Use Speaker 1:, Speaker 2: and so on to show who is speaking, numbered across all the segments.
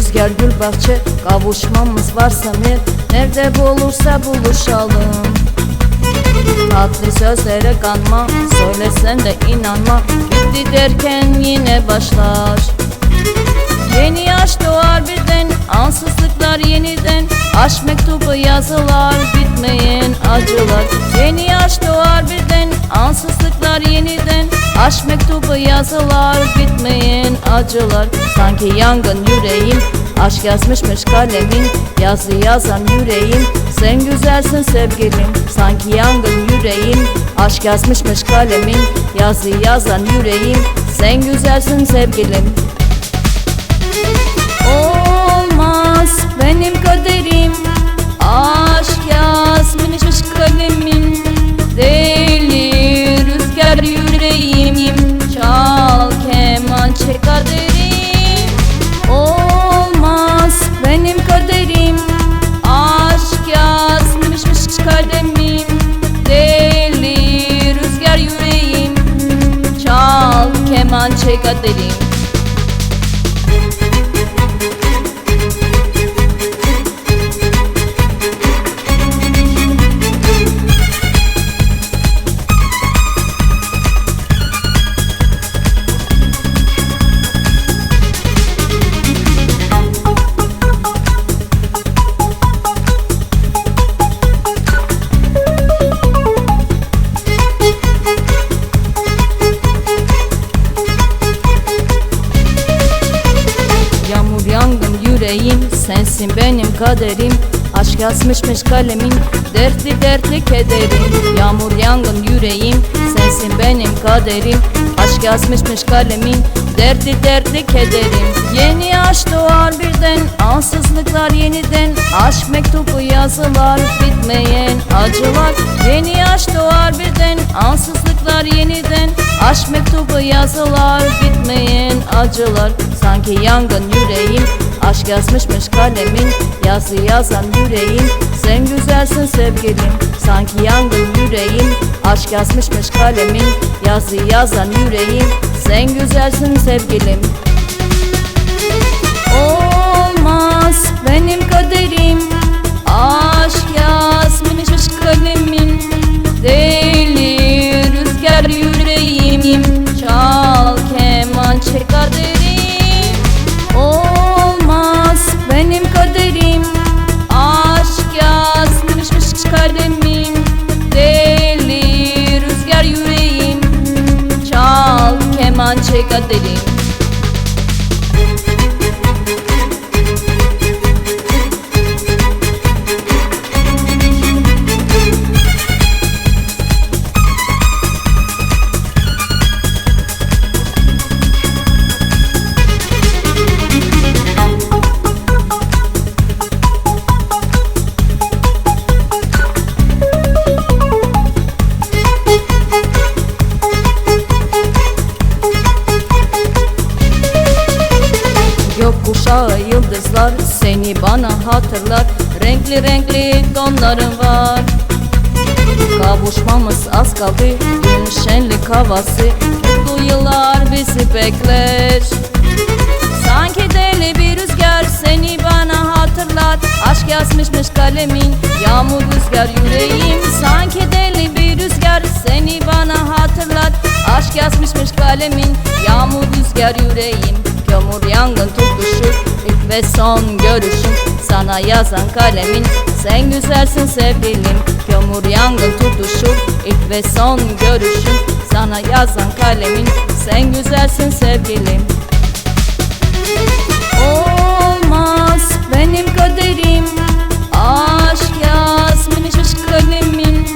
Speaker 1: rüzgar gül bahçe, kavuşmamız varsa nerede bulursa buluşalım. Tatlı sözlere kanma, söylesen de inanma, bitti derken yine başlar. Yeni yaş doğar birden, ansızlıklar yeniden, aşk mektubu yazılar, bitmeyen acılar. Yeni yaş doğar birden, ansızlıklar yeniden, aşk mektubu yazılar, bitmeyen acılar. Sanki yangın yüreğim, aşk yazmışmış kalemin, yazı yazan yüreğim, sen güzelsin sevgilim. Sanki yangın yüreğim, aşk yazmışmış kalemin, yazı yazan yüreğim, sen güzelsin sevgilim. Olmaz benim kaderim, aşk yazmışmış kalemim, deli rüzgar yüreğim, çal keman çek kaderim. Olmaz benim kaderim, aşk yazmışmış kalemim, deli rüzgar yüreğim, çal keman çek kaderim. Yüreğim sensin benim kaderim, aşk yazmışmış kalemin, dertli dertli kederim. Yağmur yangın yüreğim, sensin benim kaderim, aşk yazmışmış kalemin, dertli dertli kederim. Yeni yaş doğar birden, ansızlıklar yeniden, aşk mektubu yazılar, bitmeyen acılar. Yeni yaş doğar birden, ansızlıklar yeniden, aşk mektubu yazılar, bitmeyen acılar. Sanki yangın yüreğim, aşk yazmışmış kalemin, yazı yazan yüreğim, sen güzelsin sevgilim. Sanki yangın yüreğim, aşk yazmışmış kalemin, yazı yazan yüreğim, sen güzelsin sevgilim. Olmaz benim kaderim, aşk yazmışmış kalemin, deli rüzgar yüreğim, çal keman çek kaderim. Benim kaderim, aşk yazmışmış kalemim, deli rüzgar yüreğim, çal keman çek kaderim. Gökkuşağı yıldızlar seni bana hatırlar, renkli renkli donların var. Kavuşmamız az kaldı, gün şenlik havası, mutlu yıllar bizi bekler. Sanki deli bir rüzgar seni bana hatırlar, aşk yazmışmış kalemin, yağmur rüzgar yüreğim. Sanki deli bir rüzgar seni bana hatırlar, aşk yazmışmış kalemin, yağmur rüzgar yüreğim. Kömür yangın tutuşur, ilk ve son görüşüm, sana yazan kalemin, sen güzelsin sevgilim. Kömür yangın tutuşur, ilk ve son görüşüm, sana yazan kalemin, sen güzelsin sevgilim. Olmaz benim kaderim, aşk yazmışmış kalemin,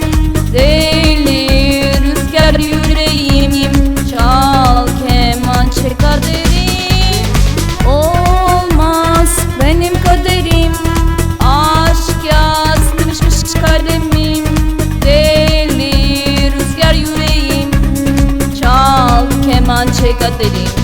Speaker 1: deli rüzgar yüreğim, çal keman çek kaderim. Olmaz benim kaderim, aşk yazmışmış kalemim, deli rüzgar yüreğim, çal keman çek kaderim.